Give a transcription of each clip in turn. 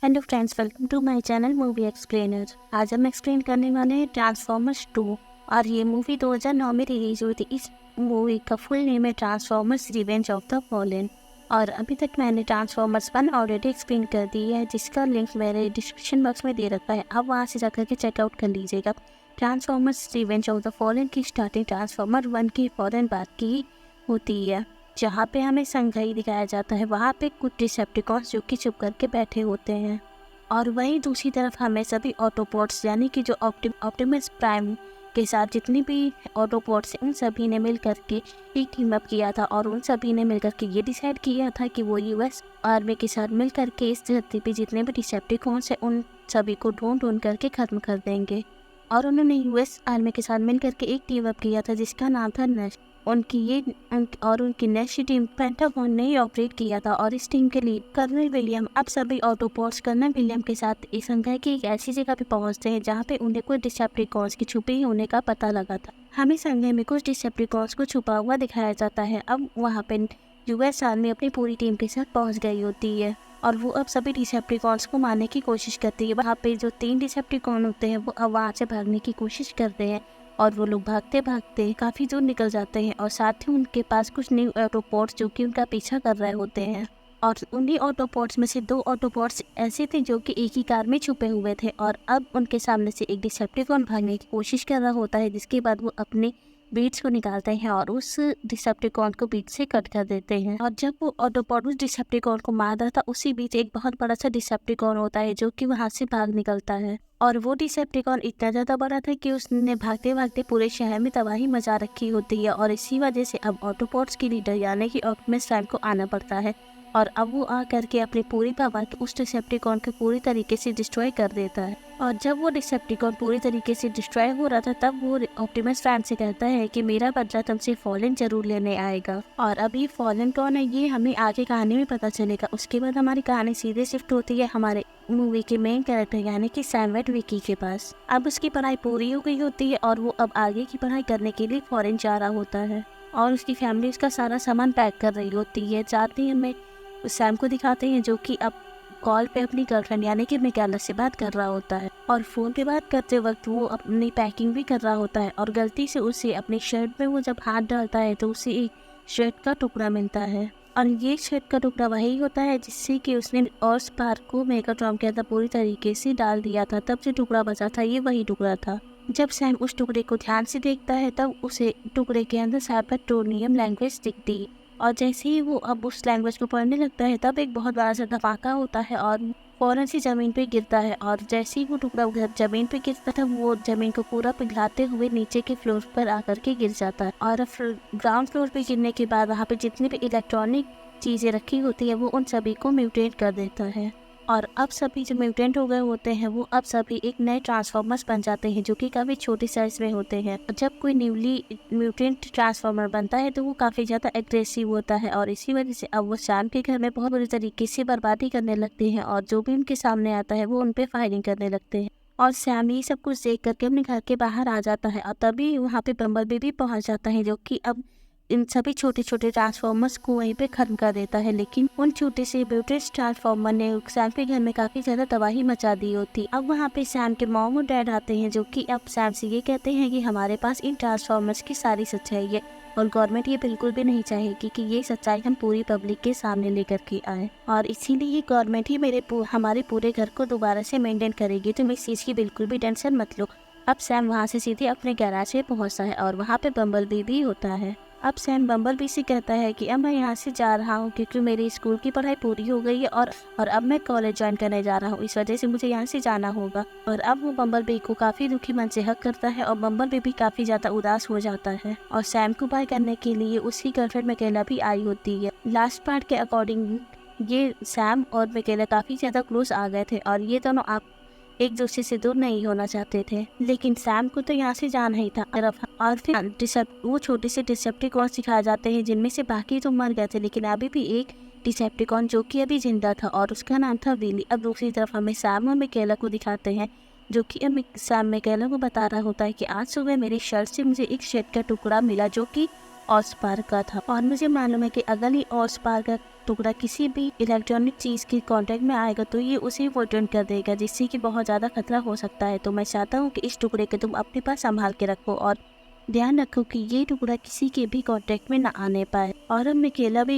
Hello friends, welcome to my channel movie explainer. आज हम explain करने वाले हैं ट्रांसफॉर्मर्स 2। और ये मूवी 2009 में रिलीज हुई थी। इस मूवी का फुल नेम है transformers revenge of the fallen. और अभी तक मैंने ट्रांसफॉर्मर्स 1 ऑलरेडी एक्सप्लेन कर दी है, जिसका लिंक मेरे डिस्क्रिप्शन बॉक्स में दे रखा है। आप वहाँ से जाकर के चेकआउट कर लीजिएगा। Transformers revenge of the fallen की स्टार्टिंग ट्रांसफॉर्मर 1 की फौरन बाद की होती है, जहाँ पे हमें संघाई दिखाया जाता है। वहाँ पे कुछ डिसेप्टिकॉन्स जो कि चुप करके बैठे होते हैं, और वहीं दूसरी तरफ हमें सभी ऑटोपॉड्स यानी कि जो ऑप्टिमस प्राइम के साथ जितनी भी ऑटोपॉड्स हैं, उन सभी ने मिल करके एक टीम अप किया था। और उन सभी ने मिल करके ये डिसाइड किया था कि वो यूएस आर्मी के साथ मिल करके इस धरती पे जितने भी डिसेप्टिकॉन्स हैं उन सभी को ढूंढ करके ख़त्म कर देंगे। और उन्होंने यूएस आर्मी के साथ मिल करके एक टीम अप किया था जिसका नाम था नेश। उनकी नेक्स्ट टीम पेंटागन ने ही ऑपरेट किया था। और इस टीम के लीड कर्नल विलियम अब सभी ऑटोपॉड्स कर्नल विलियम के साथ इस संघाई की एक ऐसी जगह पे पहुंचते हैं जहां पे उन्हें कुछ डिसेप्टिकॉन्स की छुपे होने का पता लगा था। हमें संघाई में कुछ डिसेप्टिकॉन्स को छुपा हुआ दिखाया जाता है। अब वहाँ पे यूएस आर्मी अपनी पूरी टीम के साथ पहुँच गई होती है और वो अब सभी डिसेप्टिकॉन्स को मारने की कोशिश करती है। वहाँ पे जो 3 डिसेप्टिकॉन होते हैं वो अब वहाँ से भागने की कोशिश करते हैं, और वो लोग भागते भागते काफ़ी दूर निकल जाते हैं। और साथ ही उनके पास कुछ न्यू ऑटोपॉड्स जो कि उनका पीछा कर रहे होते हैं। और उन्हीं ऑटोपॉड्स में से 2 ऑटोपॉड्स ऐसे थे जो कि एक ही कार में छुपे हुए थे। और अब उनके सामने से एक डिसेप्टिकॉन भागने की कोशिश कर रहा होता है, जिसके बाद वो अपने बीट्स को निकालते हैं और उस डिसेप्टिकॉन को बीट से कट कर देते हैं। और जब वो ऑटोपॉड उस डिसेप्टिकॉन को मार रहा था, उसी बीच एक बहुत बड़ा सा डिसेप्टिकॉन होता है जो कि वहाँ से भाग निकलता है। और वो डिसेप्टिकॉन इतना ज़्यादा बड़ा था कि उसने भागते भागते पूरे शहर में तबाही मचा रखी होती है। और इसी वजह से अब ऑटोपॉड्स की लीडर यानी कि ऑप्टिमस प्राइम को आना पड़ता है। और अब वो आ करके अपनी पूरी पावर उस डिसेप्टिकॉन को पूरी तरीके से डिस्ट्रॉय कर देता है। और जब वो डिसेप्टिकॉन पूरी तरीके से डिस्ट्रॉय हो रहा था, तब वो ऑप्टिमस प्राइम से कहता है कि मेरा बदला तुमसे फॉलन जरूर लेने आएगा। और अभी फॉलन कौन है ये हमें आगे कहानी में पता चलेगा। उसके बाद हमारी कहानी सीधे शिफ्ट होती है हमारे मूवी के मेन कैरेक्टर यानी कि सैम विकी के पास। अब उसकी पढ़ाई पूरी हो गई होती है और वो अब आगे की पढ़ाई करने के लिए फॉरेन जा रहा होता है। और उसकी फैमिली उसका सारा सामान पैक कर रही होती है। साथ ही हमें सैम को दिखाते हैं जो कि अब कॉल पे अपनी गर्लफ्रेंड यानी कि मिकाला से बात कर रहा होता है। और फ़ोन पे बात करते वक्त वो अपनी पैकिंग भी कर रहा होता है। और गलती से उसे अपनी शर्ट में वो जब हाथ डालता है तो उसे एक शर्ट का टुकड़ा मिलता है। और ये शर्ट का टुकड़ा वही होता है जिससे कि उसने और स्पार्क को मेगाट्रॉन के अंदर पूरी तरीके से डाल दिया था। तब जो टुकड़ा बचा था ये वही टुकड़ा था। जब सैम उस टुकड़े को ध्यान से देखता है तब उसे टुकड़े के अंदर साइबरट्रोनियम लैंग्वेज दिखती है। और जैसे ही वो अब उस लैंग्वेज को पढ़ने लगता है तब एक बहुत बड़ा सा धमाका होता है और फौरन से ज़मीन पे गिरता है। और जैसे ही वो टुकड़ा उधर ज़मीन पे गिरता था, वो ज़मीन को पूरा पिघलाते हुए नीचे के फ्लोर पर आकर के गिर जाता है। और ग्राउंड फ्लोर पे गिरने के बाद वहाँ पे जितनी भी इलेक्ट्रॉनिक चीज़ें रखी होती है वो उन सभी को म्यूटेट कर देता है। और अब सभी जो म्यूटेंट हो गए होते हैं वो अब सभी एक नए ट्रांसफॉर्मर्स बन जाते हैं जो कि काफ़ी छोटे साइज में होते हैं। जब कोई न्यूली म्यूटेंट ट्रांसफॉर्मर बनता है तो वो काफ़ी ज़्यादा एग्रेसिव होता है। और इसी वजह से अब वो सैम के घर में बहुत बुरी तरीके से बर्बादी करने लगते हैं और जो भी उनके सामने आता है वो उन पर फायरिंग करने लगते हैं। और सैम ये सब कुछ देख करके अपने घर के बाहर आ जाता है। और तभी वहाँ पे बम्बलबी भी पहुँच जाता है जो कि अब इन सभी छोटे छोटे ट्रांसफॉर्मर्स को वहीं पे खत्म कर देता है। लेकिन उन छोटे से ब्यूटिस ट्रांसफॉर्मर ने सैम के घर में काफ़ी ज़्यादा तबाही मचा दी होती। अब वहाँ पे सैम के मॉम और डैड आते हैं जो कि अब सैम से ये कहते हैं कि हमारे पास इन ट्रांसफॉर्मर्स की सारी सच्चाई है और गवर्नमेंट ये बिल्कुल भी नहीं चाहेगी कि ये सच्चाई हम पूरी पब्लिक के सामने लेकर के आए। और इसीलिए गवर्नमेंट ही हमारे पूरे घर को दोबारा से मेंटेन करेगी। तुम इस चीज़ की बिल्कुल भी टेंशन मत लो। अब सैम वहाँ से सीधे अपने गैराज पे पहुँचता है और वहाँ पे बम्बलबी भी होता है। अब सैम बम्बलबी से कहता है कि अब मैं यहाँ से जा रहा हूँ क्योंकि मेरी स्कूल की पढ़ाई पूरी हो गई है और अब मैं कॉलेज ज्वाइन करने जा रहा हूँ, इस वजह से मुझे यहाँ से जाना होगा। और अब वो बम्बलबी को काफ़ी दुखी मन से हक करता है और बम्बलबी भी काफ़ी ज़्यादा उदास हो जाता है। और सैम को बाय करने के लिए उसकी गर्लफ्रेंड मिकाला भी आई होती है। लास्ट पार्ट के अकॉर्डिंग ये सैम और मिकाला काफ़ी ज़्यादा क्लोज आ गए थे और ये दोनों आप एक दूसरे से दूर नहीं होना चाहते थे। लेकिन सैम को तो यहाँ से जाना ही था। और फिर वो छोटे से डिसेप्टिकॉन सिखाए जाते हैं जिनमें से बाकी तो मर गए थे, लेकिन अभी भी एक डिसेप्टिकॉन जो कि अभी जिंदा था और उसका नाम था विली। अब दूसरी तरफ हमें सैम और मिकाला को दिखाते हैं जो कि अब सैम मिकाला को बता रहा होता है कि आज सुबह मेरी शर्ट से मुझे एक शेड का टुकड़ा मिला जो कि ऑस्पार्क का था। और मुझे मालूम है कि अगर ये ऑस्पार्क का टुकड़ा किसी भी इलेक्ट्रॉनिक चीज़ के कांटेक्ट में आएगा तो ये उसे फोटोन कर देगा, जिससे कि बहुत ज़्यादा खतरा हो सकता है। तो मैं चाहता हूँ कि इस टुकड़े को तुम अपने पास संभाल के रखो और ध्यान रखो कि ये टुकड़ा किसी के भी कांटेक्ट में ना आने पाए। और अब मिकेला भी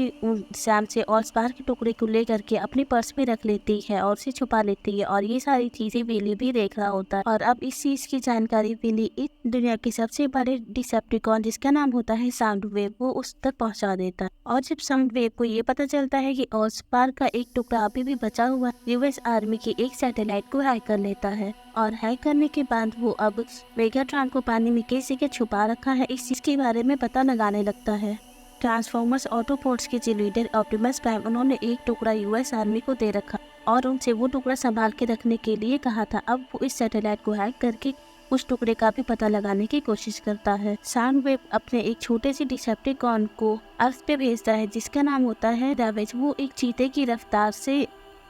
सैम से ऑस्पार्क के टुकड़े को लेकर के अपने पर्स में रख लेती है और उसे छुपा लेती है। और ये सारी चीजें विली भी देख रहा होता है। और अब इस चीज की जानकारी विली इस दुनिया के सबसे बड़े डिसेप्टिकॉन जिसका नाम होता है साउंडवेव, वो उस तक पहुंचा देता है। और जब साउंडवेव को ये पता चलता है कि ऑस्पार्क का एक टुकड़ा अभी भी बचा हुआ यूएस आर्मी की एक सैटेलाइट को हैक कर लेता है। और हैक करने के बाद वो अब मेगाट्रॉन को पानी में किस जगह छुपा रखा है इस चीज के बारे में पता लगाने लगता है। ट्रांसफॉर्मर्स ऑटोपोर्ट्स के जो लीडर ऑप्टिमस प्राइम, उन्होंने एक टुकड़ा यूएस आर्मी को दे रखा और उनसे वो टुकड़ा संभाल के रखने के लिए कहा था। अब वो इस सैटेलाइट को हैक करके उस टुकड़े का भी पता लगाने की कोशिश करता है। साउंडवेव अपने एक छोटे से डिसेप्टिकॉन को अर्थ पे भेजता है जिसका नाम होता है रैवेज। वो एक चीते की रफ्तार से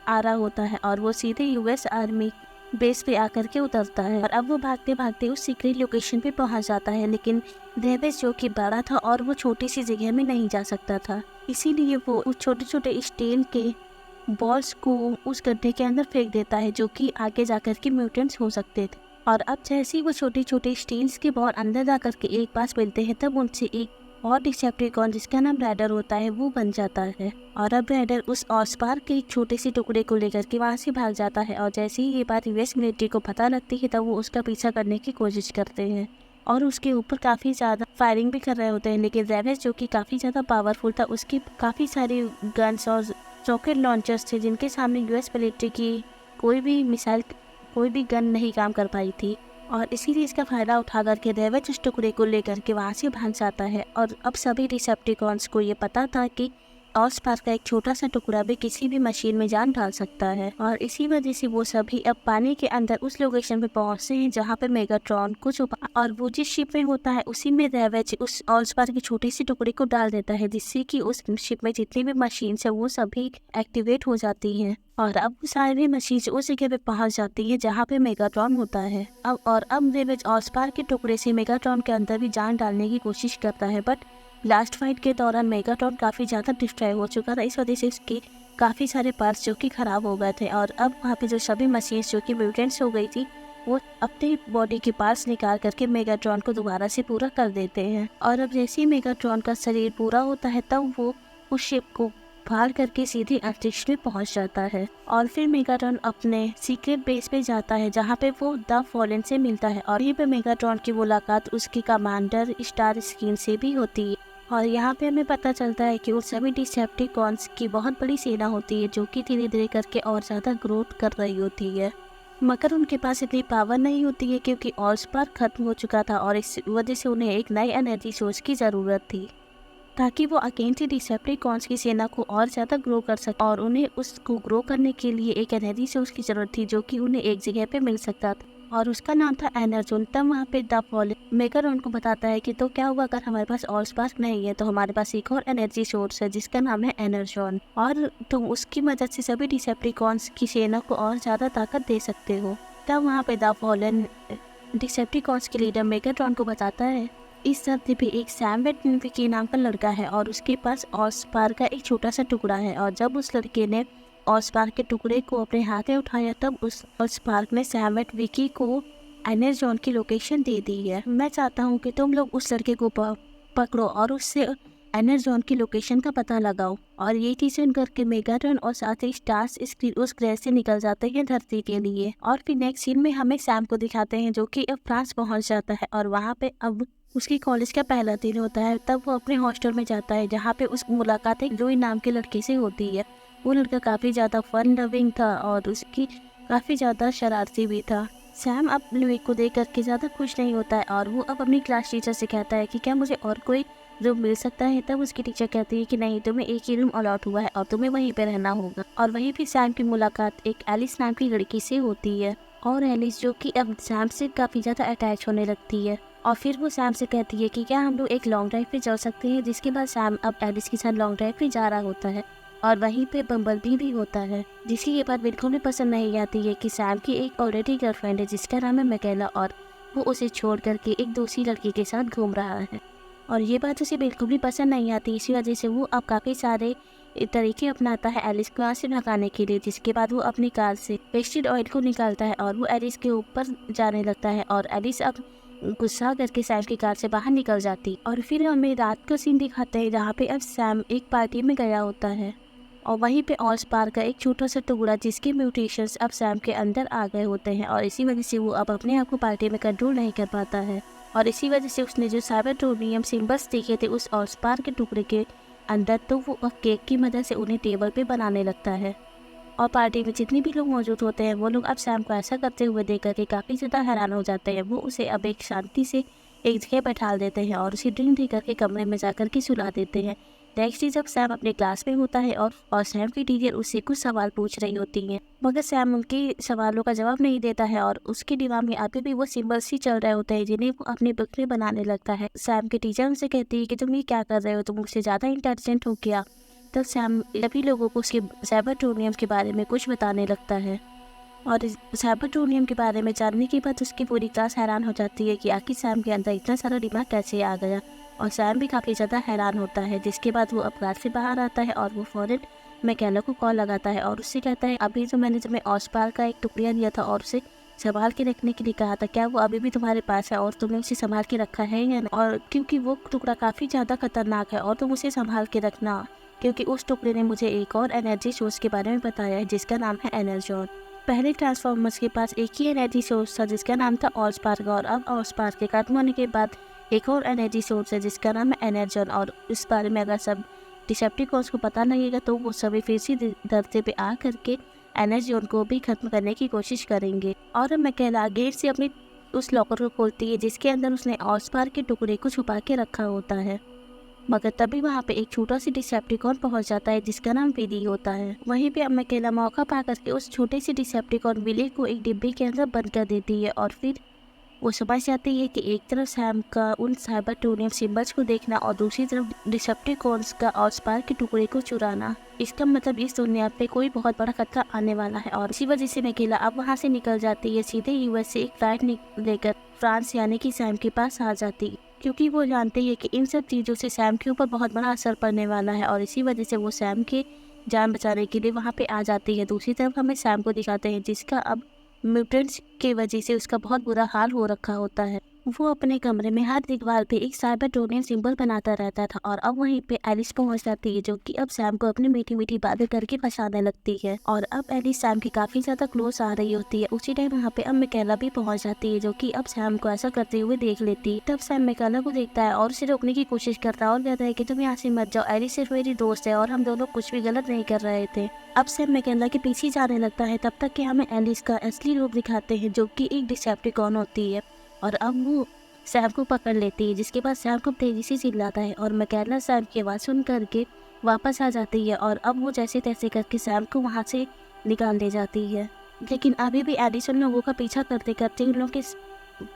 आ रहा होता है और वो सीधे यूएस आर्मी बेस पे आकर के उतरता है। और अब वो भागते भागते उस सीक्रेट लोकेशन पे पहुंच जाता है, लेकिन रेवेज जो कि बड़ा था और वो छोटी सी जगह में नहीं जा सकता था, इसीलिए वो उस छोटे छोटे स्टील के बॉल्स को उस गड्ढे के अंदर फेंक देता है जो कि आगे जाकर के म्यूटेंट्स हो सकते थे। और अब जैसे ही वो छोटे छोटे स्टील्स के बॉल अंदर जाकर के एक पास मिलते हैं, तब उनसे एक और डिसेप्टिकॉन जिसका नाम राइडर होता है वो बन जाता है। और अब राइडर उस ऑस्पार्क के एक छोटे से टुकड़े को लेकर के वहाँ से भाग जाता है। और जैसे ही ये बात यूएस मिलिट्री को पता लगती है तब वो उसका पीछा करने की कोशिश करते हैं और उसके ऊपर काफ़ी ज़्यादा फायरिंग भी कर रहे होते हैं। लेकिन रेवेज जो कि काफ़ी ज़्यादा पावरफुल था, उसकी काफ़ी सारी गन्स और रॉकेट लॉन्चर्स थे जिनके सामने यूएस मिलिट्री की कोई भी मिसाइल, कोई भी गन नहीं काम कर पाई थी। और इसीलिए इसका फायदा उठा करके रेवेज उस टुकड़े को लेकर के वहाँ से भाग जाता है। और अब सभी डिसेप्टिकॉन्स को ये पता था कि ऑस्पार्क का एक छोटा सा टुकड़ा भी किसी भी मशीन में जान डाल सकता है। और इसी वजह से वो सभी अब पानी के अंदर उस लोकेशन पे पहुंचते हैं जहाँ पे मेगाट्रॉन को छुपा, और वो जिस शिप में होता है उसी में रेवेज उस ऑस्पार्क के छोटे से टुकड़े को डाल देता है, जिससे कि उस शिप में जितनी भी मशीन है वो सभी एक्टिवेट हो जाती हैं। और अब वो सारी मशीन उस जगह पे पहुंच जाती है जहाँ पे मेगाट्रॉन होता है। अब रेवेज ऑस्पार्क के टुकड़े से मेगाट्रॉन के अंदर भी जान डालने की कोशिश करता है, बट लास्ट फाइट के दौरान मेगाट्रॉन काफ़ी ज़्यादा डिस्ट्रॉय हो चुका था। इस वजह से उसके काफ़ी सारे पार्ट्स जो कि ख़राब हो गए थे। और अब वहाँ पे जो सभी मशीन्स जो कि म्यूटेंट्स हो गई थी वो अपने बॉडी के पार्ट्स निकाल करके मेगाट्रॉन को दोबारा से पूरा कर देते हैं। और अब जैसे ही मेगाट्रॉन का शरीर पूरा होता है तब वो उस शिप को फाड़ करके सीधे अंतरिक्ष में पहुंच जाता है। और फिर मेगाट्रॉन अपने सीक्रेट बेस पे जाता है जहाँ पे वो द फॉलन से मिलता है। और यहीं पे मेगाट्रॉन की मुलाकात उसके कमांडर स्टार स्क्रीन से भी होती है। और यहाँ पे हमें पता चलता है कि उस सभी डिसेप्टिकॉन्स की बहुत बड़ी सेना होती है जो कि धीरे धीरे करके और ज़्यादा ग्रोथ कर रही होती है, मगर उनके पास इतनी पावर नहीं होती है क्योंकि ऑस्पार्क खत्म हो चुका था। और इस वजह से उन्हें एक नई एनर्जी सोर्स की ज़रूरत थी ताकि वो अगेंस्ट डिसेप्टिकॉन्स की सेना को और ज़्यादा ग्रो कर सके। और उन्हें उसको ग्रो करने के लिए एक एनर्जी सोर्स की ज़रूरत थी जो कि उन्हें एक जगह पे मिल सकता था और उसका नाम था एनर्जोन। तब वहाँ पे द फॉलन मेगाट्रॉन को बताता है कि तो क्या हुआ अगर हमारे पास ऑस्पार्क नहीं है, तो हमारे पास एक और एनर्जी सोर्स है जिसका नाम है एनर्जोन, और तुम उसकी मदद से सभी डिसेप्टिकॉन्स की सेना को और ज़्यादा ताकत दे सकते हो। तब वहाँ पे द फॉलन डिसेप्टिकॉन्स के लीडर मेगाट्रॉन को बताता है इस धरती पे एक सैम वेटनविकी नाम का लड़का है और उसके पास ऑस्पार्क का एक छोटा सा टुकड़ा है। और जब उस लड़के ने ऑस्पार्क के टुकड़े को अपने हाथ में उठाया तब उस ऑस्पार्क ने सैम वेटनविकी को एनर्जोन की लोकेशन दे दी है। मैं चाहता हूँ कि तुम लोग उस लड़के को पकड़ो और उससे एनर्जोन की लोकेशन का पता लगाओ। और ये चीज़ सुन करके मेगाट्रॉन और साथ ही स्टार्स उस ग्रह से निकल जाते हैं धरती के लिए। और फिर नेक्स्ट सीन में हमें सैम को दिखाते हैं जो कि अब फ्रांस पहुँच जाता है और वहाँ पे अब उसकी कॉलेज का पहला दिन होता है। तब वो अपने हॉस्टल में जाता है जहाँ पे उसकी मुलाकात एक लुई नाम के लड़के से होती है। वो लड़का काफ़ी ज़्यादा फन लविंग था और उसकी काफ़ी ज़्यादा शरारती भी था। सैम अब लुई को देख करके ज़्यादा खुश नहीं होता है और वो अब अपनी क्लास टीचर से कहता है कि क्या मुझे और कोई रूम मिल सकता है। तब उसकी टीचर कहती है कि नहीं, तुम्हें एक ही रूम अलॉट हुआ है और तुम्हें वहीं पर रहना होगा। और वहीं पर सैम की मुलाकात एक एलिस नाम की लड़की से होती है और एलिस जो कि अब सैम से काफ़ी ज़्यादा अटैच होने लगती है। और फिर वो सैम से कहती है कि क्या हम लोग एक लॉन्ग ड्राइव पे जा सकते हैं, जिसके बाद सैम अब एलिस के साथ लॉन्ग ड्राइव पे जा रहा होता है। और वहीं पे बम्बलबी भी होता है जिसकी ये बात बिल्कुल भी पसंद नहीं आती है कि सैम की एक ऑलरेडी गर्लफ्रेंड है जिसका नाम है मिकेला और वो उसे छोड़ करके एक दूसरी लड़की के साथ घूम रहा है। और ये बात उसे बिल्कुल भी पसंद नहीं आती। इसी वजह से वो अब काफ़ी सारे तरीके अपनाता है एलिस को वहाँ से भगाने के लिए, जिसके बाद वो अपनी कार से वेस्टेड ऑयल को निकालता है और वो एलिस के ऊपर जाने लगता है और एलिस अब गुस्सा करके सैम की कार से बाहर निकल जाती। और फिर हमें रात का सीन दिखाते हैं जहाँ पे अब सैम एक पार्टी में गया होता है और वहीं पे ऑलस्पार का एक छोटा सा टुकड़ा जिसके म्यूटेशंस अब सैम के अंदर आ गए होते हैं और इसी वजह से वो अब अपने आप को पार्टी में कंट्रोल नहीं कर पाता है। और इसी वजह से उसने जो साइबरट्रोनियम सिंबल्स देखे थे उस ऑलस्पार के टुकड़े के अंदर, तो वो अब केक की मदद से उन्हें टेबल पे बनाने लगता है। और पार्टी में जितने भी लोग मौजूद होते हैं वो लोग अब सैम को ऐसा करते हुए देख करके काफ़ी ज़्यादा हैरान हो जाते हैं। वो उसे अब एक शांति से एक जगह बैठा देते हैं और उसे ड्रिंक दे करके कमरे में जा करके सुला देते हैं। नेक्स्ट डे जब सैम अपने क्लास में होता है और सैम की टीचर उससे कुछ सवाल पूछ रही होती हैं, मगर सैम उनके सवालों का जवाब नहीं देता है और उसके दिमाग में अभी भी वो सिंबल्स ही चल रहे होते हैं जिन्हें वो अपने बुक में बनाने लगता है। सैम की टीचर उनसे कहती है कि तुम ये क्या कर रहे हो, तुम मुझसे ज़्यादा इंटेलिजेंट हो क्या। तब सैम सभी लोगों को उसके साइबरट्रोनियम के बारे में कुछ बताने लगता है और साइबरट्रोनियम के बारे में जानने के बाद उसकी पूरी क्लास हैरान हो जाती है कि आखिर सैम के अंदर इतना सारा दिमाग कैसे आ गया। और सैम भी काफ़ी ज़्यादा हैरान होता है, जिसके बाद वो अब क्लास से बाहर आता है और वो फ़ौरन मैकेला को कॉल लगाता है और उससे कहता है अभी जो मैंने तुम्हें ऑस्पार का एक टुकड़ा दिया था और उसे संभाल के रखने के लिए कहा था, क्या वो अभी भी तुम्हारे पास है और तुमने उसे संभाल के रखा है या नहीं? और क्योंकि वो टुकड़ा काफ़ी ज़्यादा खतरनाक है और तुम उसे संभाल के रखना, क्योंकि उस टुकड़े ने मुझे एक और एनर्जी सोर्स के बारे में बताया है जिसका नाम है एनर्जॉन। पहले ट्रांसफॉर्मर्स के पास एक ही एनर्जी सोर्स था जिसका नाम था ऑलस्पार्क और अब ऑलस्पार्क के खत्म होने के बाद एक और एनर्जी सोर्स है जिसका नाम है एनर्जॉन। और इस बारे में अगर सब डिसेप्टिकॉन्स को पता लगेगा तो वो सभी फिर से धरती पे आ करके एनर्जॉन को भी खत्म करने की कोशिश करेंगे। और अब मैकेला गेट से अपनी उस लॉकर को खोलती है जिसके अंदर उसने ऑलस्पार्क के टुकड़े को छुपा के रखा होता है, मगर तभी वहाँ पे एक छोटा सी डिसेप्टिकॉन पहुँच जाता है जिसका नाम विली होता है। वहीं पे अब मैकेला मौका पा करके उस छोटे से डिसेप्टिकॉन विली को एक डिब्बे के अंदर बंद कर देती है और फिर वो समझ जाती है कि एक तरफ सैम का उन साइबरट्रोनियम सिंबल्स को देखना और दूसरी तरफ डिसेप्टिकॉन्स का ऑलस्पार्क के टुकड़े को चुराना, इसका मतलब इस दुनिया पे कोई बहुत बड़ा खतरा आने वाला है। और इसी वजह से मैकेला अब वहाँ से निकल जाती है, सीधे यूएस से एक फ्लाइट लेकर फ्रांस यानी कि सैम के पास आ जाती, क्योंकि वो जानते हैं कि इन सब चीज़ों से सैम के ऊपर बहुत बड़ा असर पड़ने वाला है और इसी वजह से वो सैम की जान बचाने के लिए वहाँ पे आ जाती है। दूसरी तरफ हमें सैम को दिखाते हैं जिसका अब म्यूटेंट्स के वजह से उसका बहुत बुरा हाल हो रखा होता है। वो अपने कमरे में हर दीवार पे एक साइबरट्रोनियम सिंबल बनाता रहता था और अब वहीं पे एलिस पहुंच जाती है जो कि अब सैम को अपनी मीठी मीठी बातें करके फंसाने लगती है। और अब एलिस सैम की काफी ज्यादा क्लोज आ रही होती है। उसी टाइम वहाँ पे अब मैकेला भी पहुंच जाती है जो कि अब सैम को ऐसा करते हुए देख लेती है। तब सैम मैकेला को देखता है और उसे रोकने की कोशिश करता है और कहता है कि तुम यहाँ से मत जाओ, एलिस सिर्फ मेरी दोस्त है और हम दोनों कुछ भी गलत नहीं कर रहे थे। अब सैम मैकेला के पीछे जाने लगता है, तब तक कि हमें एलिस का असली रूप दिखाते हैं जो कि एक डिसेप्टिकॉन होती है। और अब वो सैम को पकड़ लेती है जिसके बाद सैम को तेजी से चिल्लाता है और मैकेला सैम की आवाज़ सुन करके वापस आ जाती है और अब वो जैसे तैसे करके सैम को वहाँ से निकाल दे जाती है। लेकिन अभी भी एडिसन लोगों का पीछा करते करते उन लोगों के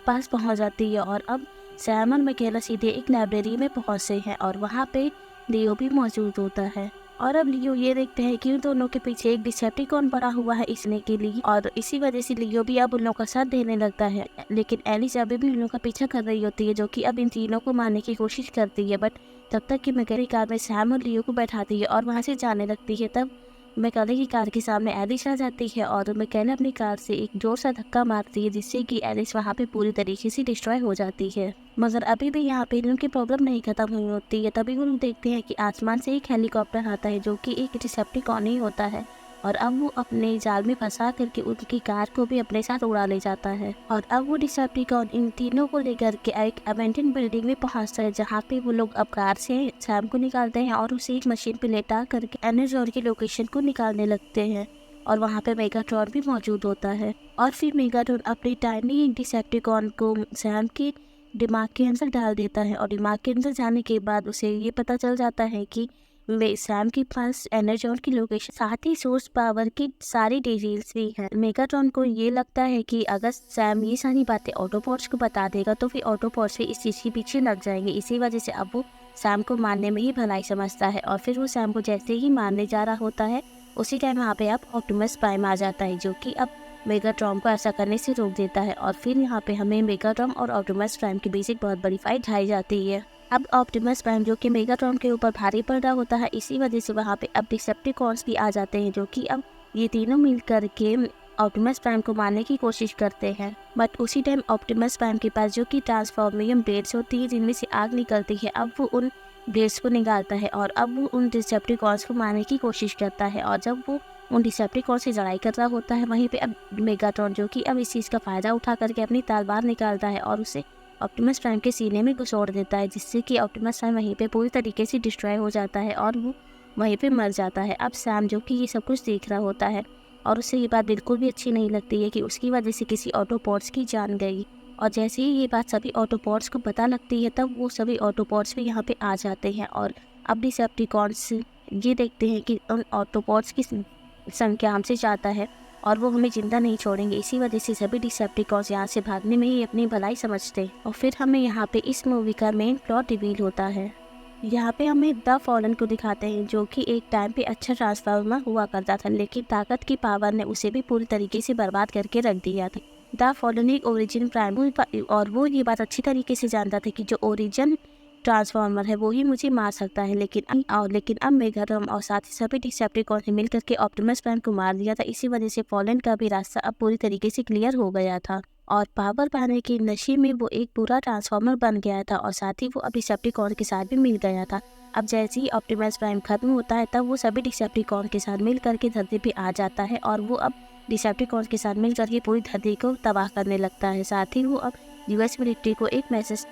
पास पहुँच जाती है और अब सैम और मैकेला सीधे एक लाइब्रेरी में पहुँचते हैं और वहाँ पे लियो भी मौजूद होता है। और अब लियो ये देखते हैं कि उन दोनों के पीछे एक डिसेप्टिकॉन पड़ा हुआ है इसने के लिए और इसी वजह से लियो भी अब उन लोगों का साथ देने लगता है। लेकिन एलिस अभी भी उन लोगों का पीछा कर रही होती है जो कि अब इन तीनों को मारने की कोशिश करती है, बट तब तक कि मैकेला कार में सैम और लियो को बैठाती है और वहाँ से जाने लगती है। तब मैकेला की कार के सामने एलिस आ जाती है और मैकेला अपनी कार से एक जोर सा धक्का मारती है जिससे कि एलिस वहाँ पे पूरी तरीके से डिस्ट्रॉय हो जाती है। मगर अभी भी यहाँ पे उनकी प्रॉब्लम नहीं खत्म हुई होती है। तभी वो लोग देखते हैं कि आसमान से एक हेलीकॉप्टर आता है जो कि एक डिसेप्टिकॉन ही होता है और अब वो अपने जाल में फंसा करके उनकी कार को भी अपने साथ उड़ा ले जाता है। और अब वो डिसेप्टिकॉन इन तीनों को लेकर के एक अबैंडन बिल्डिंग में पहुंचता है जहाँ पे वो लोग अब कार से सैम को निकालते हैं और उसे एक मशीन पे लेटा करके एनर्जॉन की लोकेशन को निकालने लगते हैं। और वहाँ पे मेगाट्रॉन भी मौजूद होता है और फिर मेगाट्रॉन अपनी टाइनी डिसेप्टिकॉन को सैम के दिमाग के अंदर डाल देता है और दिमाग के अंदर जाने के बाद उसे ये पता चल जाता है कि सैम के पास एनर्जॉन की लोकेशन साथ ही सोर्स पावर की सारी डिटेल्स भी है। मेगाट्रॉन को ये लगता है कि अगर सैम ये सारी बातें ऑटोबॉट्स को बता देगा तो फिर ऑटोबॉट्स भी इस चीज़ के पीछे लग जाएंगे। इसी वजह से अब वो सैम को मारने में ही भलाई समझता है और फिर वो सैम को जैसे ही मारने जा रहा होता है उसी टाइम वहाँ पे अब ऑप्टिमस प्राइम आ जाता है जो कि अब मेगाट्रॉन को ऐसा करने से रोक देता है। और फिर यहाँ पे हमें मेगाट्रॉन और ऑप्टिमस प्राइम के बीच एक बहुत बड़ी फाइट ढाई जाती है। अब ऑप्टिमस प्राइम जो कि मेगाट्रॉन के ऊपर भारी पड़ रहा होता है, इसी वजह से वहाँ पे अब डिसेप्टिकॉन्स भी आ जाते हैं, जो कि अब ये तीनों मिल कर के ऑप्टिमस प्राइम को मारने की कोशिश करते हैं। बट उसी टाइम ऑप्टिमस प्राइम के पास जो कि ट्रांसफॉर्मियम ब्लेड्स होती है जिनमें से आग निकलती है, अब वो उन ब्लेड्स को निकालता है और अब वो उन डिसेप्टिकॉन्स को मारने की कोशिश करता है। और जब वो उन डिसेप्टिकॉन से लड़ाई कर रहा होता है, वहीं पे अब मेगाट्रॉन जो कि अब इस चीज़ का फ़ायदा उठा करके अपनी तलवार निकालता है और उसे ऑप्टिमस प्राइम के सीने में घुसोड़ देता है, जिससे कि ऑप्टिमस प्राइम वहीं पे पूरी तरीके से डिस्ट्रॉय हो जाता है और वो वहीं पे मर जाता है। अब सैम जो कि ये सब कुछ देख रहा होता है और उसे ये बात बिल्कुल भी अच्छी नहीं लगती है कि उसकी वजह से किसी ऑटोपॉड्स की जान गई। और जैसे ही ये बात सभी ऑटोपॉड्स को पता लगती है, तब वो सभी ऑटोपॉड्स भी यहाँ पे आ जाते हैं और अब डिसेप्टिकॉन्स ये देखते हैं कि उन ऑटोपॉड्स की संख्या हमसे ज़्यादा है और वो हमें जिंदा नहीं छोड़ेंगे। इसी वजह से सभी डिसेप्टिकॉन्स यहाँ से भागने में ही अपनी भलाई समझते हैं। और फिर हमें यहाँ पे इस मूवी का मेन प्लॉट रिवील होता है। यहाँ पे हमें द फॉलन को दिखाते हैं, जो कि एक टाइम पे अच्छा ट्रांसफार्मर हुआ करता था, लेकिन ताकत की पावर ने उसे भी पूरी तरीके से बर्बाद करके रख दिया था। द फॉलन एक ओरिजिन प्राइम और वो ये बात अच्छी तरीके से जानता था कि जो ओरिजिन ट्रांसफॉर्मर है वो ही मुझे मार सकता है, लेकिन अब मेगाट्रॉन और साथ ही सभी डिसेप्टिकॉन ने मिल करके ऑप्टिमस प्राइम को मार दिया था। इसी वजह से फॉलन का भी रास्ता अब पूरी तरीके से क्लियर हो गया था और पावर पाने के नशे में वो एक पूरा ट्रांसफॉर्मर बन गया था और साथ ही वो अब डिसेप्टिकॉन के साथ भी मिल गया था। अब जैसे ही ऑप्टिमस प्राइम खत्म होता है, तब वो सभी डिसेप्टिकॉन के साथ मिल करके धरती पे आ जाता है और वो अब डिसेप्टिकॉन के साथ मिल करके पूरी धरती को तबाह करने लगता है। साथ ही वो अब यूएस मिलिट्री को एक मैसेज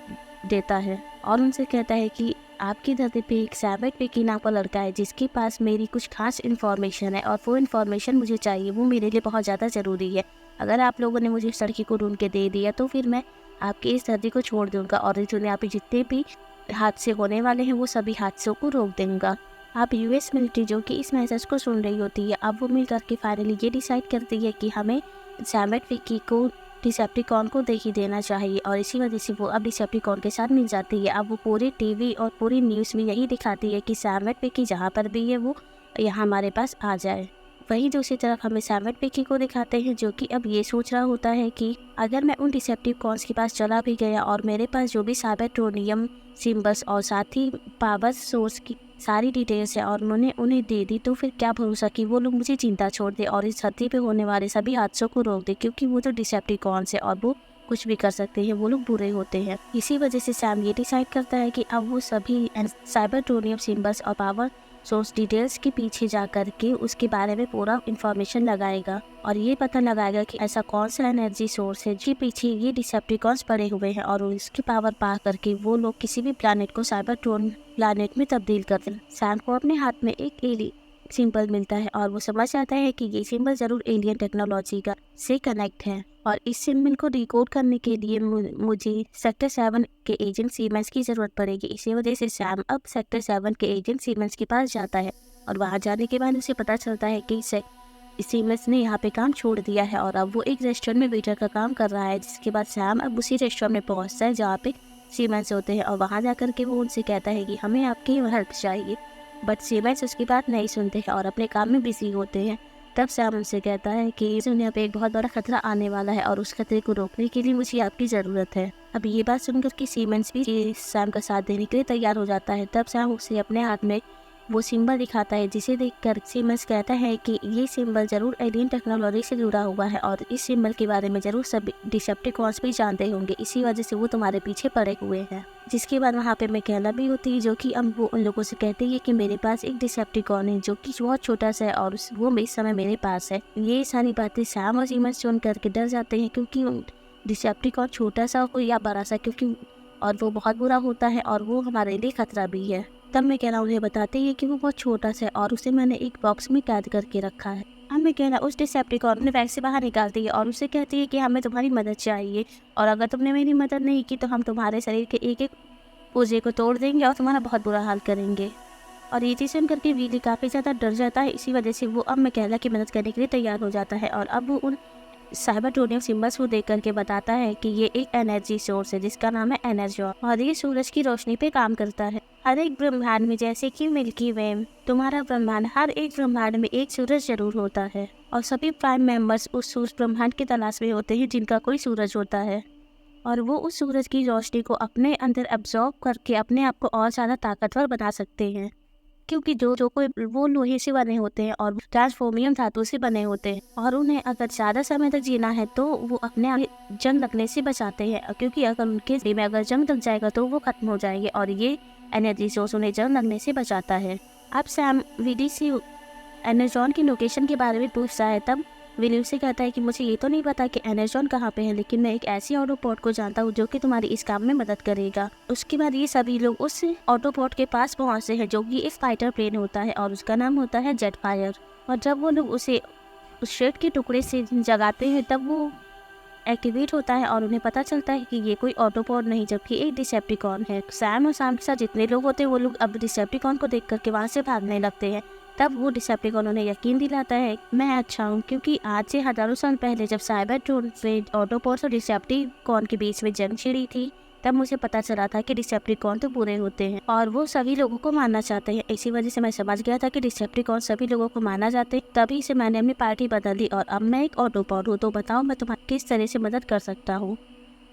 देता है और उनसे कहता है कि आपकी धरती पे एक सैमेट पिकी नाम का लड़का है जिसके पास मेरी कुछ खास इन्फॉर्मेशन है और वो इन्फॉर्मेशन मुझे चाहिए, वो मेरे लिए बहुत ज़्यादा ज़रूरी है। अगर आप लोगों ने मुझे इस लड़की को ढूंढ के दे दिया तो फिर मैं आपकी इस धरती को छोड़ दूंगा और इस दुनिया पे जितने भी हादसे होने वाले हैं वो सभी हादसों को रोक देंगे। आप यूएस मिलिट्री जो कि इस मैसेज को सुन रही होती है, अब वो मिल करके फाइनली ये डिसाइड करती है कि हमें सैमेट पिकी को डिसेप्टिकॉन को दे ही देना चाहिए और इसी वजह से वो अब डिसेप्टिकॉन के साथ मिल जाती है। अब वो पूरी टीवी और पूरी न्यूज़ में यही दिखाती है कि सैमेट पिकी जहाँ पर भी है वो यहाँ हमारे पास आ जाए। वहीं दूसरी तरफ हमें सैमेट पिकी को दिखाते हैं, जो कि अब ये सोच रहा होता है कि अगर मैं उन डिसेप्टिकॉन्स के पास चला भी गया और मेरे पास जो भी साइबरट्रोनियम सिम्बल्स और साथ ही पावर सोर्स की सारी डिटेल्स है और उन्होंने उन्हें दे दी, तो फिर क्या भरोसा कि वो लोग मुझे चिंता छोड़ दे और इस धरती पे होने वाले सभी हादसों को रोक दे, क्योंकि वो तो डिसेप्टिकॉन्स है और वो कुछ भी कर सकते हैं, वो लोग बुरे होते हैं। इसी वजह से सैम ये डिसाइड करता है कि अब वो सभी साइबरट्रोनियम सिम्बल्स और पावर सोर्स डिटेल्स के पीछे जा कर के उसके बारे में पूरा इन्फॉर्मेशन लगाएगा और ये पता लगाएगा कि ऐसा कौन सा एनर्जी सोर्स है जिसके पीछे ये डिसेप्टिकॉन्स पड़े हुए हैं और उसकी पावर पा करके वो लोग किसी भी प्लैनेट को साइबरट्रोन प्लैनेट में तब्दील कर दें। सैम को अपने हाथ में एक एली सिंबल मिलता है और वो समझ जाता है कि ये सिंबल जरूर एलियन टेक्नोलॉजी का से कनेक्ट है और इस सिंबल को डिकोड करने के लिए मुझे सेक्टर 7 के एजेंट सीमेंस की ज़रूरत पड़ेगी। इसी वजह से सैम अब सेक्टर 7 के एजेंट सीमेंस के पास जाता है और वहां जाने के बाद उसे पता चलता है कि सीमेंस ने यहाँ पे काम छोड़ दिया है और अब वो एक रेस्टोरेंट में वेटर का काम कर रहा है। जिसके बाद सैम अब उसी रेस्टोरेंट में पहुँचता है जहाँ पे सीमेंस होते हैं और वहाँ जाकर के वो उनसे कहता है कि हमें आपकी हेल्प चाहिए, बट सीमेंस उसकी बात नहीं सुनते हैं और अपने काम में बिजी होते हैं। तब सैम उनसे कहता है कि इस दुनिया पे एक बहुत बड़ा खतरा आने वाला है और उस खतरे को रोकने के लिए मुझे आपकी ज़रूरत है। अब ये बात सुनकर कि सीमेंस भी सैम का साथ देने के लिए तैयार हो जाता है। तब सैम उसे अपने हाथ में वो सिंबल दिखाता है, जिसे देखकर सीमेंस कहता है कि ये सिंबल जरूर एलियन टेक्नोलॉजी से जुड़ा हुआ है और इस सिंबल के बारे में जरूर सभी डिसेप्टिकॉन्स भी जानते होंगे, इसी वजह से वो तुम्हारे पीछे पड़े हुए हैं। जिसके बाद वहाँ पे मैकेला भी होती है, जो कि अब वो उन लोगों से कहती है कि मेरे पास एक डिसेप्टिकॉन है जो कि बहुत छोटा सा है और वो इस समय मेरे पास है। ये सारी बातें सैम और सीमेंस सुन करके डर जाते हैं, क्योंकि डिसेप्टिकॉन छोटा सा हो या बड़ा सा, क्योंकि और वो बहुत बुरा होता है और वो हमारे लिए खतरा भी है। तब मैकेला उन्हें बताती है कि वो बहुत छोटा सा है और उसे मैंने एक बॉक्स में कैद करके रखा है। अब मैकेला उस डिसेप्टिकॉन अपने बैग से बाहर निकालती है और उससे कहती है कि हमें तुम्हारी मदद चाहिए और अगर तुमने मेरी मदद नहीं की तो हम तुम्हारे शरीर के एक एक पुर्जे को तोड़ देंगे और तुम्हारा बहुत बुरा हाल करेंगे। और ये चीज़ सुन करके वीली काफ़ी ज़्यादा डर जाता है। इसी वजह से वो अब मैकेला की मदद करने के लिए तैयार हो जाता है और अब वो उन साइबरट्रोनियम सिम्बल्स को देख करके बताता है कि ये एक एनर्जी सोर्स है जिसका नाम है एनर्जॉन और ये सूरज की रोशनी पे काम करता है। हर एक ब्रह्मांड में, जैसे कि मिल्की वे, तुम्हारा ब्रह्मांड, हर एक ब्रह्मांड में एक सूरज जरूर होता है और सभी प्राइम मेंबर्स उस सूरज ब्रह्मांड की तलाश में होते हैं जिनका कोई सूरज होता है। और वो उस सूरज की रोशनी को अपने अंदर एब्जॉर्ब करके अपने आप को और ज़्यादा ताकतवर बना सकते हैं, क्योंकि जो जो कोई वो लोहे से बने होते हैं और ट्रांसफोर्मियम धातु से बने होते हैं, और उन्हें अगर ज़्यादा समय तक जीना है तो वो अपने आप जंग लगने से बचाते हैं, क्योंकि अगर उनके शरीर में अगर जंग लग जाएगा तो वो खत्म हो जाएंगे, और ये एनर्जी सोर्स उन्हें जंग लगने से बचाता है। अब सैम विडी से एमेजॉन की लोकेशन के बारे में पूछता है, तब विली से कहता है कि मुझे ये तो नहीं पता कि एमेजॉन कहाँ पे है, लेकिन मैं एक ऐसी ऑटोपॉड को जानता हूँ जो कि तुम्हारी इस काम में मदद करेगा। उसके बाद ये सभी लोग उस ऑटोपॉड के पास पहुँचते हैं जो कि एक फाइटर प्लेन होता है और उसका नाम होता है जेट फायर। और जब वो लोग उसे उस शेड के टुकड़े से जगाते हैं तब वो एक्टिवेट होता है और उन्हें पता चलता है कि ये कोई ऑटोपॉड नहीं जबकि एक डिसेप्टिकॉन है। सैम और सैम के साथ जितने लोग होते हैं वो लोग अब डिसेप्टिकॉन को देख करके वहाँ से भागने लगते हैं। तब वो डिसेप्टिकॉन उन्हें यकीन दिलाता है मैं अच्छा हूँ, क्योंकि आज से हजारों साल पहले जब साइबरट्रॉन से ऑटोपॉड्स और डिसेप्टिकॉन के बीच में जंग छिड़ी थी तब मुझे पता चला था कि डिसेप्टिकॉन तो बुरे होते हैं और वो सभी लोगों को मारना चाहते हैं। इसी वजह से मैं समझ गया था कि डिसेप्टिकॉन सभी लोगों को मारना चाहते हैं, तभी से मैंने अपनी पार्टी बदल दी और अब मैं एक ऑटोपॉड हूँ। तो बताओ मैं तुम्हारी किस तरह से मदद कर सकता हूँ।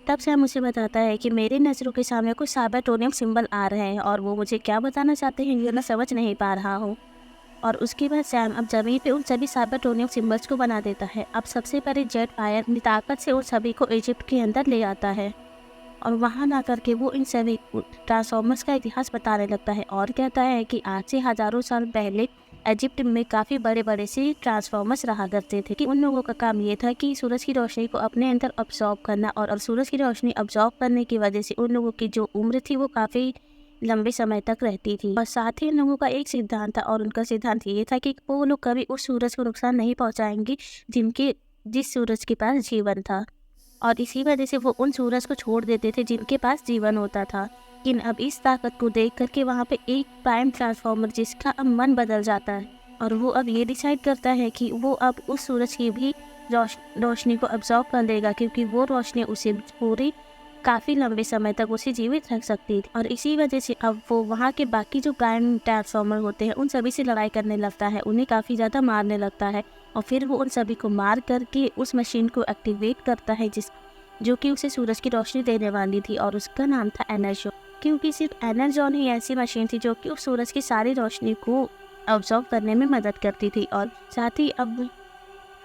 तब सैम मुझे बताता है कि मेरी नज़रों के सामने कुछ साइबरट्रोनियम सिंबल आ रहे हैं और वो मुझे क्या बताना चाहते हैं ये मैं समझ नहीं पा रहा हूँ। और उसके बाद सैम अब जमीन पे उन सभी साइबरट्रोनियम सिंबल्स को बना देता है। अब सबसे पहले जेट फायर अपनी ताकत से उन सभी को इजिप्ट के अंदर ले आता है और वहाँ ला करके वो इन सभी ट्रांसफॉर्मर्स का इतिहास बताने लगता है और कहता है कि आज से हजारों साल पहले इजिप्ट में काफ़ी बड़े बड़े से ट्रांसफॉर्मर्स रहा करते थे कि उन लोगों का काम ये था कि सूरज की रोशनी को अपने अंदर अब्जॉर्ब करना, और सूरज की रोशनी अब्जॉर्ब करने की वजह से उन लोगों की जो उम्र थी वो काफ़ी लंबे समय तक रहती थी। और साथ ही इन लोगों का एक सिद्धांत था और उनका सिद्धांत ये था कि वो लोग कभी उस सूरज को नुकसान नहीं पहुँचाएंगे जिस सूरज के पास जीवन था, और इसी वजह से वो उन सूरज को छोड़ देते थे जिनके पास जीवन होता था। लेकिन अब इस ताकत को देख करके वहाँ पे एक प्राइम ट्रांसफॉर्मर जिसका अब मन बदल जाता है और वो अब ये डिसाइड करता है कि वो अब उस सूरज की भी रोशनी को अब्जॉर्ब कर लेगा, क्योंकि वो रोशनी उसे पूरी काफ़ी लंबे समय तक उसे जीवित रख सकती थी। और इसी वजह से अब वो वहाँ के बाकी जो प्राइम ट्रांसफॉर्मर होते हैं उन सभी से लड़ाई करने लगता है, उन्हें काफ़ी ज़्यादा मारने लगता है और फिर वो उन सभी को मार करके उस मशीन को एक्टिवेट करता है जो कि उसे सूरज की रोशनी देने वाली थी, और उसका नाम था एनर्जॉन, क्योंकि सिर्फ एनर्जॉन ही ऐसी मशीन थी जो कि उस सूरज की सारी रोशनी को ऑब्जॉर्व करने में मदद करती थी। और साथ ही अब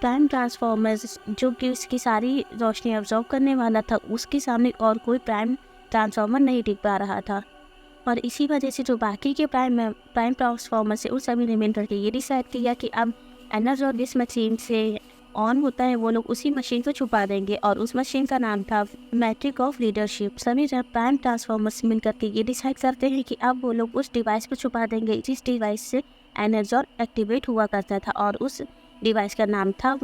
प्राइम ट्रांसफॉर्मर्स जो कि उसकी सारी रोशनी ऑब्जॉर्व करने वाला था उसके सामने और कोई प्राइम ट्रांसफॉर्मर नहीं टिक पा रहा था, और इसी वजह से जो बाकी के प्राइम ट्रांसफॉर्मर से उस सभी ने मिल करके ये डिसाइड किया कि अब एनर्जॉन जिस मशीन से ऑन होता है वो लोग उसी मशीन को छुपा देंगे, और उस मशीन का नाम था मैट्रिक ऑफ लीडरशिप। सभी जब प्राइम ट्रांसफॉर्मर्स मिल करके ये डिसाइड करते हैं कि अब वो लोग उस डिवाइस को छुपा देंगे जिस डिवाइस से एनर्जॉन एक्टिवेट हुआ करता था, और उस डिवाइस का नाम था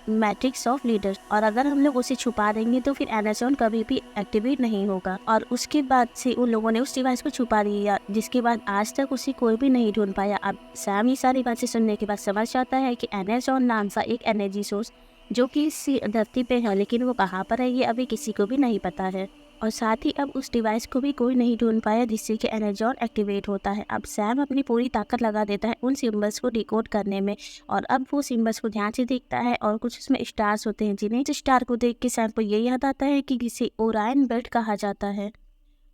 मैट्रिक्स ऑफ लीडर। और अगर हम लोग उसे छुपा देंगे तो फिर एमेजॉन कभी भी एक्टिवेट नहीं होगा। और उसके बाद से उन लोगों ने उस डिवाइस को छुपा दिया, जिसके बाद आज तक उसे कोई भी नहीं ढूंढ पाया। अब सैम ये सारी बातें सुनने के बाद समझ जाता है कि एमेजॉन नाम का एक एनर्जी सोर्स जो कि इस धरती पे है, लेकिन वो कहाँ पर है ये अभी किसी को भी नहीं पता है। और साथ ही अब उस डिवाइस को भी कोई नहीं ढूंढ पाया जिससे कि एनर्जॉन एक्टिवेट होता है। अब सैम अपनी पूरी ताकत लगा देता है उन सिम्बल्स को डिकोड करने में, और अब वो सिम्बल्स को ध्यान से देखता है और कुछ उसमें स्टार्स होते हैं जिन्हें स्टार को देख के सैम को ये याद आता है कि इसे ओरायन बेल्ट कहा जाता है।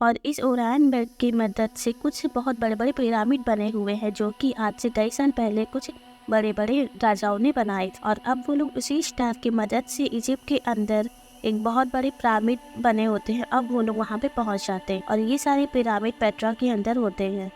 और इस ओरायन बेल्ट की मदद से कुछ बहुत बड़े बड़े पिरामिड बने हुए हैं जो कि आज से कई साल पहले कुछ बड़े बड़े राजाओं ने बनाए, और अब वो लोग उसी स्टार की मदद से इजिप्ट के अंदर एक बहुत बड़े पिरामिड बने होते हैं। अब वो लोग वहाँ पे पहुँच जाते हैं और ये सारे पिरामिड पेट्रा के अंदर होते हैं।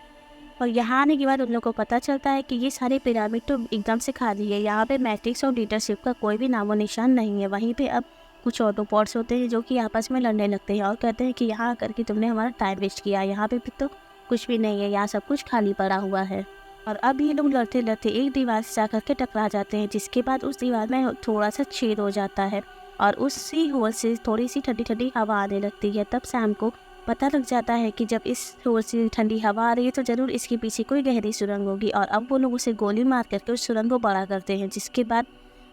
और यहाँ आने के बाद उन लोगों को पता चलता है कि ये सारे पिरामिड तो एकदम से खाली है, यहाँ पे मैट्रिक्स और लीडरशिप का कोई भी नामो निशान नहीं है। वहीं पे अब कुछ ऑटोपॉड्स होते हैं जो कि आपस में लड़ने लगते हैं और कहते हैं कि यहाँ आकर के तुमने हमारा टाइम वेस्ट किया, यहाँ पे तो कुछ भी नहीं है, यहाँ सब कुछ खाली पड़ा हुआ है। और अब ये लोग लड़ते लड़ते एक दीवार से जाकर के टकरा जाते हैं, जिसके बाद उस दीवार में थोड़ा सा छेद हो जाता है और उसी होल से थोड़ी सी ठंडी ठंडी हवा आने लगती है। तब सैम को पता लग जाता है कि जब इस होल से ठंडी हवा आ रही है तो ज़रूर इसके पीछे कोई गहरी सुरंग होगी, और अब वो लोग उसे गोली मार करके उस सुरंग को बड़ा करते हैं। जिसके बाद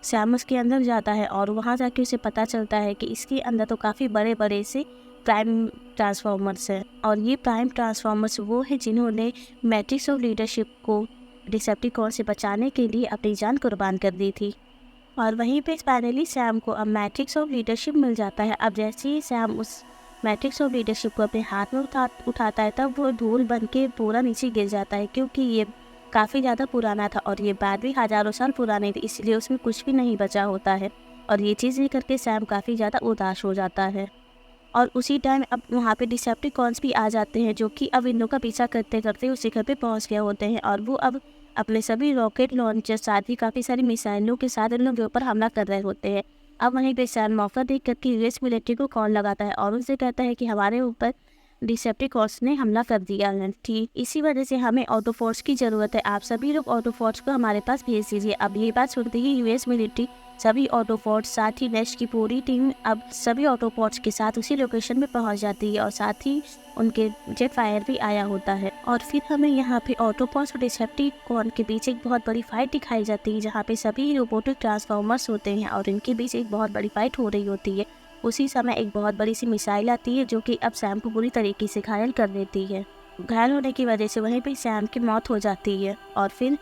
सैम उसके अंदर जाता है और वहाँ जाके उसे पता चलता है कि इसके अंदर तो काफ़ी बड़े बड़े से प्राइम ट्रांसफॉर्मर्स हैं, और ये प्राइम ट्रांसफॉर्मर्स वो है जिन्होंने मैट्रिक्स ऑफ लीडरशिप को डिसेप्टिकॉन से बचाने के लिए अपनी जान कुर्बान कर दी थी। और वहीं पे फाइनली सैम को अब मैट्रिक्स ऑफ लीडरशिप मिल जाता है। अब जैसे ही सैम उस मैट्रिक्स ऑफ लीडरशिप को अपने हाथ में उठाता है तब वो धूल बन के पूरा नीचे गिर जाता है, क्योंकि ये काफ़ी ज़्यादा पुराना था और ये बैट भी हज़ारों साल पुरानी थी, इसलिए उसमें कुछ भी नहीं बचा होता है। और ये चीज़ देख करके सैम काफ़ी ज़्यादा उदास हो जाता है। और उसी टाइम अब वहाँ पे डिसेप्टिकॉन्स भी आ जाते हैं, जो कि अब इन लोग का पीछा करते करते उसी घर पे पहुँच गए होते हैं। और वो अब अपने सभी रॉकेट लॉन्चर साथ ही काफ़ी सारी मिसाइलों के साथ इन लोगों के ऊपर हमला कर रहे होते हैं। अब वहीं पे सैम मौका देख करके यूएस मिलिट्री को कॉल लगाता है और उनसे कहता है कि हमारे ऊपर डिसेप्टिकॉन्स ने हमला कर दिया है, ठीक इसी वजह से हमें ऑटो फोर्स की ज़रूरत है, आप सभी लोग ऑटो फोर्स को हमारे पास भेज दीजिए। अब ये बात सुनते ही यूएस मिलिट्री सभी ऑटो फोर्स साथ ही नेस्ट की पूरी टीम अब सभी ऑटो फोर्स के साथ उसी लोकेशन में पहुंच जाती है और साथ ही उनके जेट फायर भी आया होता है। और फिर हमें यहाँ पे ऑटो फोर्स और डिसेप्टिकॉन के बीच एक बहुत बड़ी फाइट दिखाई जाती है, जहाँ पे सभी रोबोटिक ट्रांसफॉर्मर्स होते हैं और इनके बीच एक बहुत बड़ी फाइट हो रही होती है। उसी समय एक बहुत बड़ी सी मिसाइल आती है जो कि अब सैम को पूरी तरीके से घायल कर देती है। घायल होने की वजह से वहीं पे सैम की मौत हो जाती है और फिर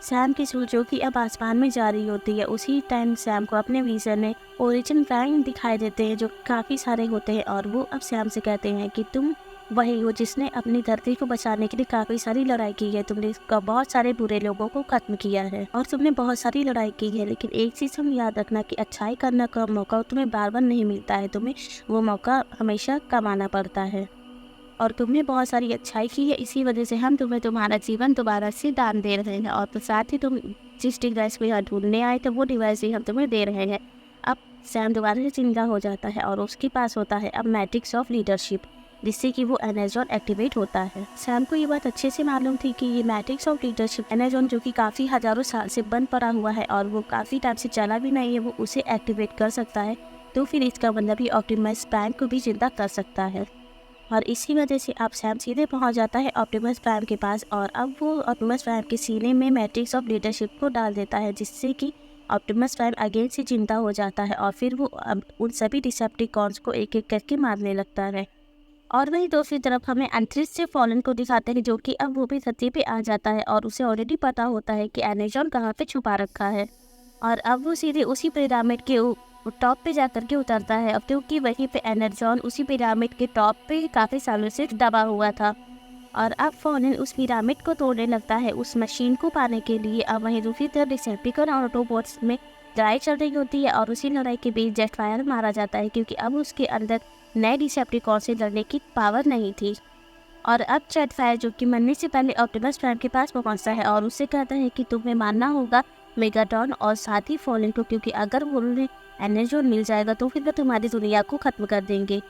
सैम की सूरज जो कि अब आसमान में जा रही होती है। उसी टाइम सैम को अपने विजन में ओरिजिन प्राइम दिखाई देते हैं, जो काफ़ी सारे होते हैं और वो अब सैम से कहते हैं कि तुम वही हो जिसने अपनी धरती को बचाने के लिए काफ़ी सारी लड़ाई की है, तुमने बहुत सारे बुरे लोगों को खत्म किया है और तुमने बहुत सारी लड़ाई की है, लेकिन एक चीज़ हम याद रखना कि अच्छाई करने का मौका तुम्हें बार बार नहीं मिलता है, तुम्हें वो मौका हमेशा कमाना पड़ता है और तुमने बहुत सारी अच्छाई की है, इसी वजह से हम तुम्हें तुम्हारा जीवन दोबारा से दान दे रहे हैं। और तो साथ ही तुम जिस डिवाइस को यहाँ ढूंढने आए थे वो डिवाइस ही हम तुम्हें दे रहे हैं। अब सैम दोबारा से जिंदा हो जाता है और उसके पास होता है अब मैट्रिक्स ऑफ लीडरशिप, जिससे कि वो एमेजॉन एक्टिवेट होता है। सैम को ये बात अच्छे से मालूम थी कि ये मैट्रिक्स ऑफ लीडरशिप एमेजॉन जो कि काफ़ी हज़ारों साल से बंद पड़ा हुआ है और वो काफ़ी टाइम से चला भी नहीं है, वो उसे एक्टिवेट कर सकता है, तो फिर इसका मतलब ही ऑप्टिमस प्राइम को भी जिंदा कर सकता है। और इसी वजह से अब सैम सीधे पहुंच जाता है ऑप्टिमस प्राइम के पास और अब वो ऑप्टिमस प्राइम के सीने में मैट्रिक्स ऑफ लीडरशिप को डाल देता है, जिससे कि ऑप्टिमस प्राइम अगेन से जिंदा हो जाता है और फिर वो अब उन सभी डिसेप्टिकॉन्स को एक एक करके मारने लगता है। और वहीं दूसरी तरफ हमें अंतरिक्ष से फॉलन को दिखाते हैं, जो कि अब वो भी धरती पे आ जाता है और उसे ऑलरेडी पता होता है कि एमेजॉन कहाँ पे छुपा रखा है। और अब वो सीधे उसी पिरामिड के टॉप पे जा करके उतरता है, अब क्योंकि वहीं पे एमेजॉन उसी पिरामिड के टॉप पे काफ़ी सालों से दबा हुआ था। और अब फॉलन उस पिरामिड को तोड़ने लगता है उस मशीन को पाने के लिए। अब वहीं दूसरी तरफ डिसेप्टिकॉन और ऑटोबॉट्स में लड़ाई चल रही होती है और उसी लड़ाई के बीच जेट फायर मारा जाता है, क्योंकि अब उसके अंदर नए डिसेप्टिकॉन से लड़ने की पावर नहीं थी। और अब जेट फायर जो कि मरने से पहले ऑप्टिमस प्राइम के पास पहुंचता है और उससे कहता है कि तुम्हें मानना होगा मेगाट्रॉन और साथ ही फॉलन को, क्योंकि अगर उन्हें एमेजॉन मिल जाएगा तो फिर वो तुम्हारी दुनिया को खत्म कर देंगे।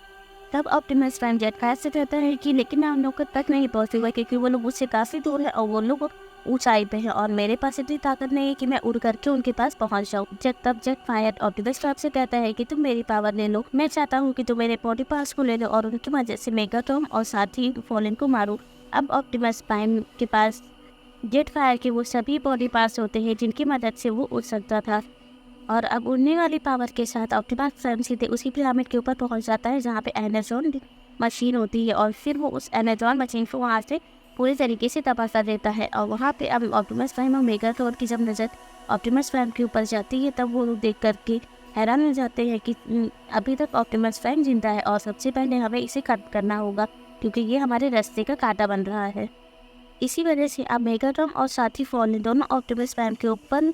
तब ऑप्टिमस प्राइम जेट फायर से कहता है कि लेकिन मैं उन लोगों तक नहीं पहुँचूंगा, क्योंकि वो लोग मुझसे काफ़ी दूर है और वो लोग ऊंचाई पे हैं और मेरे पास इतनी ताकत नहीं है कि मैं उड़ करके उनके पास पहुंच जाऊं। तब जेट फायर ऑप्टिमस प्राइम से कहता है कि तुम मेरी पावर ले लो, मैं चाहता हूं कि तुम मेरे बॉडी पार्ट्स को ले लो और उनकी वजह से मेगाट्रॉन और साथ ही फॉलन को मारो। अब ऑप्टिमस प्राइम के पास जेट फायर के वो सभी बॉडी पार्ट्स होते हैं जिनकी मदद से वो उड़ सकता था। और अब उड़ने वाली पावर के साथ ऑप्टिमस प्राइम सीधे उसी पिरामिड के ऊपर पहुंच जाता है जहाँ पे एमेजॉन मशीन होती है और फिर वो उस एमेजॉन मशीन को वहाँ से पूरी तरीके से तबाह कर देता है। और वहाँ पे अब ऑप्टिमस प्राइम और मेगाट्रॉन की जब नज़र ऑप्टिमस प्राइम के ऊपर जाती है तब वो लोग देख करके हैरान हो जाते हैं कि अभी तक ऑप्टिमस प्राइम जिंदा है और सबसे पहले हमें इसे खत्म करना होगा, क्योंकि ये हमारे रास्ते का कांटा बन रहा है। इसी वजह से अब मेगाट्रॉन और साथ ही फॉलन दोनों ऑप्टिमस प्राइम के ऊपर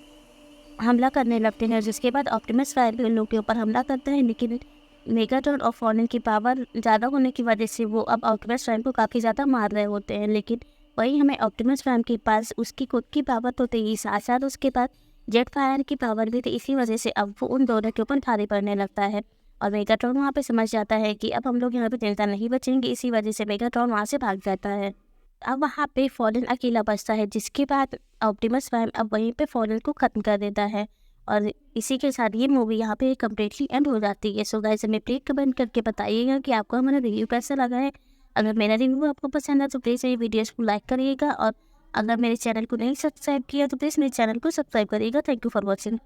हमला करने लगते हैं, जिसके बाद ऑप्टिमस प्राइम उन लोग के ऊपर हमला करता है, लेकिन मेगाट्रॉन और फॉलन की पावर ज़्यादा होने की वजह से वो अब ऑप्टिमस प्राइम को काफ़ी ज़्यादा मार रहे होते हैं। लेकिन वही हमें ऑप्टिमस प्राइम के पास उसकी खुद की पावर तो थी, साथ साथ उसके पास जेट फायर की पावर भी थी, इसी वजह से अब वो उन दोनों के ऊपर भारी पड़ने लगता है। और मेगाट्रॉन वहाँ पे समझ जाता है कि अब हम लोग यहाँ पे जिंदा नहीं बचेंगे, इसी वजह से मेगाट्रॉन वहाँ से भाग जाता है। अब वहाँ पे फॉलन अकेला बचता है, जिसके बाद ऑप्टिमस प्राइम अब वहीं पे फॉलन को ख़त्म कर देता है और इसी के साथ ये मूवी यहाँ पे कम्प्लीटली एंड हो जाती है। सो गाइस हमें प्लीज कमेंट करके बताइएगा कि आपको हमारा रिव्यू कैसा लगा है। अगर मेरा रिव्यू आपको पसंद है तो प्लीज़ मेरी वीडियोस को लाइक करिएगा और अगर मेरे चैनल को नहीं सब्सक्राइब किया तो प्लीज़ मेरे चैनल को सब्सक्राइब करिएगा। Thank you for watching.